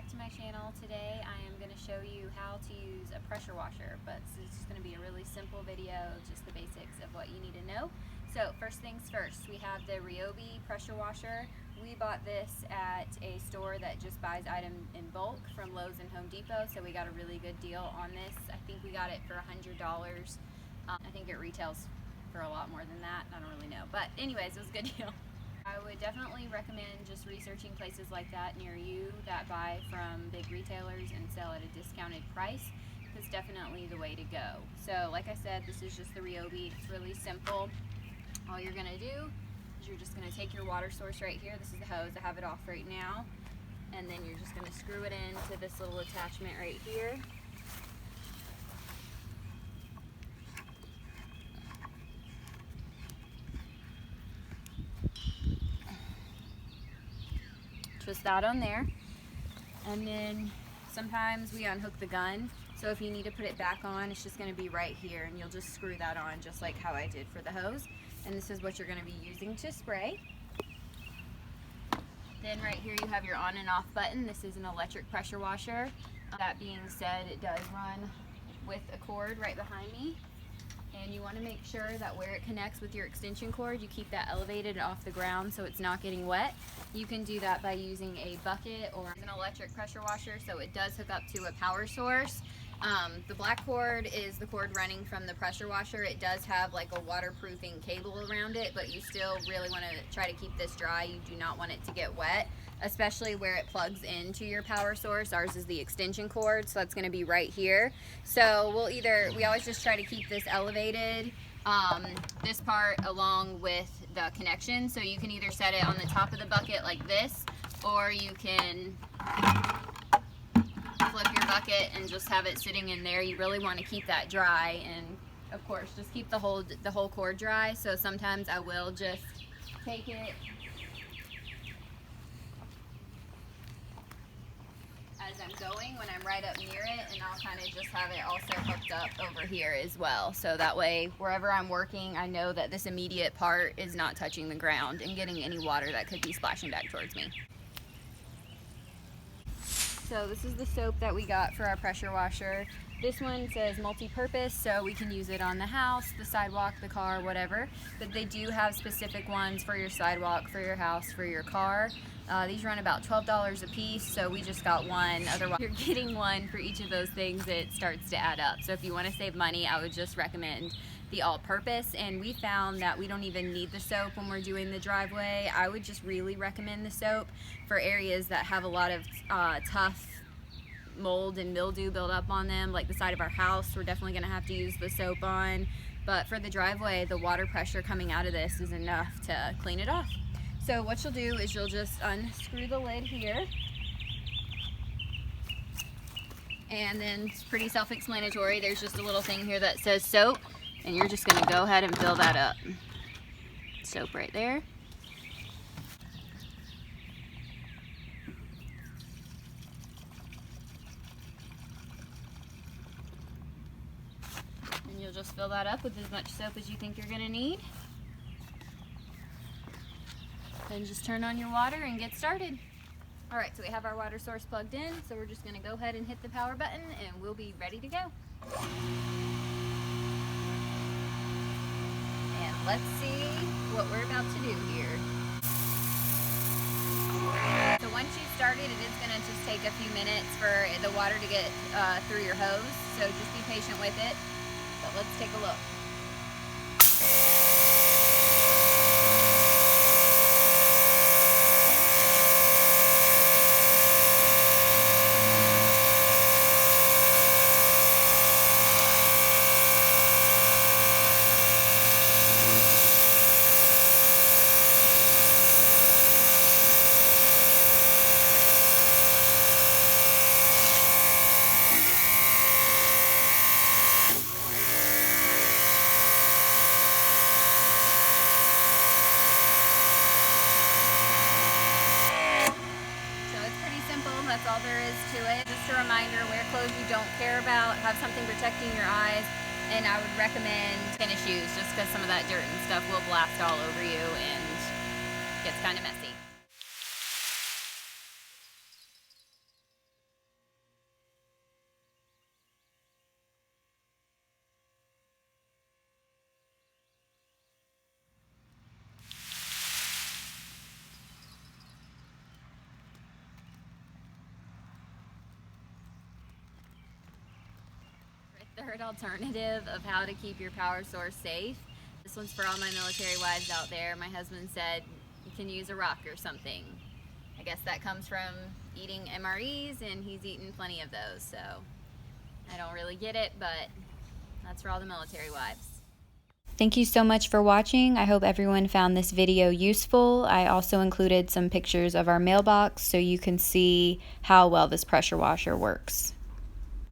to my channel. Today I am going to show you how to use a pressure washer, but it's just going to be a really simple video, just the basics of what you need to know. So first things first, we have the Ryobi pressure washer. We bought this at a store that just buys items in bulk from Lowe's and Home Depot, so we got a really good deal on this. I think we got it for $100. I think it retails for a lot more than that. I don't really know, but anyways, it was a good deal. I would definitely recommend just researching places like that near you that buy from big retailers and sell at a discounted price. It's definitely the way to go. So like I said, this is just the Ryobi. It's really simple. All you're gonna do is you're just gonna take your water source right here. This is the hose. I have it off right now. And then you're just gonna screw it into this little attachment right here. Twist that on there, and then sometimes we unhook the gun, so if you need to put it back on, it's just going to be right here, and you'll just screw that on just like how I did for the hose. And this is what you're going to be using to spray. Then right here you have your on and off button. This is an electric pressure washer. That being said, it does run with a cord right behind me. And you want to make sure that where it connects with your extension cord, you keep that elevated off the ground so it's not getting wet. You can do that by using a bucket or an electric pressure washer, so it does hook up to a power source. The black cord is the cord running from the pressure washer. It does have like a waterproofing cable around it, but you still really want to try to keep this dry. You do not want it to get wet, especially where it plugs into your power source. Ours is the extension cord, so that's going to be right here. So we always just try to keep this elevated, this part along with the connection. So you can either set it on the top of the bucket like this, or you can flip your bucket and just have it sitting in there. You really want to keep that dry, and of course just keep the whole cord dry. So sometimes I will just take it as I'm going when I'm right up near it, and I'll kind of just have it also hooked up over here as well. So that way, wherever I'm working, I know that this immediate part is not touching the ground and getting any water that could be splashing back towards me. So this is the soap that we got for our pressure washer. This one says multi-purpose, so we can use it on the house, the sidewalk, the car, whatever. But they do have specific ones for your sidewalk, for your house, for your car. These run about $12 a piece, so we just got one. Otherwise, if you're getting one for each of those things, it starts to add up. So if you want to save money, I would just recommend the all-purpose. And we found that we don't even need the soap when we're doing the driveway. I would just really recommend the soap for areas that have a lot of tough mold and mildew build up on them, like the side of our house. We're definitely going to have to use the soap on. But for the driveway, the water pressure coming out of this is enough to clean it off. So what you'll do is you'll just unscrew the lid here, and then it's pretty self-explanatory. There's just a little thing here that says soap, and you're just going to go ahead and fill that up. Soap right there. And you'll just fill that up with as much soap as you think you're going to need. Then just turn on your water and get started. Alright, so we have our water source plugged in, so we're just going to go ahead and hit the power button and we'll be ready to go. And let's see what we're about to do here. So once you've started, it is going to just take a few minutes for the water to get through your hose, so just be patient with it. But let's take a look. That's all there is to it. Just a reminder, wear clothes you don't care about, have something protecting your eyes, and I would recommend tennis shoes just because some of that dirt and stuff will blast all over you and gets kind of messy. Third alternative of how to keep your power source safe. This one's for all my military wives out there. My husband said you can use a rock or something. I guess that comes from eating MREs, and he's eaten plenty of those, so I don't really get it, but that's for all the military wives. Thank you so much for watching. I hope everyone found this video useful. I also included some pictures of our mailbox so you can see how well this pressure washer works.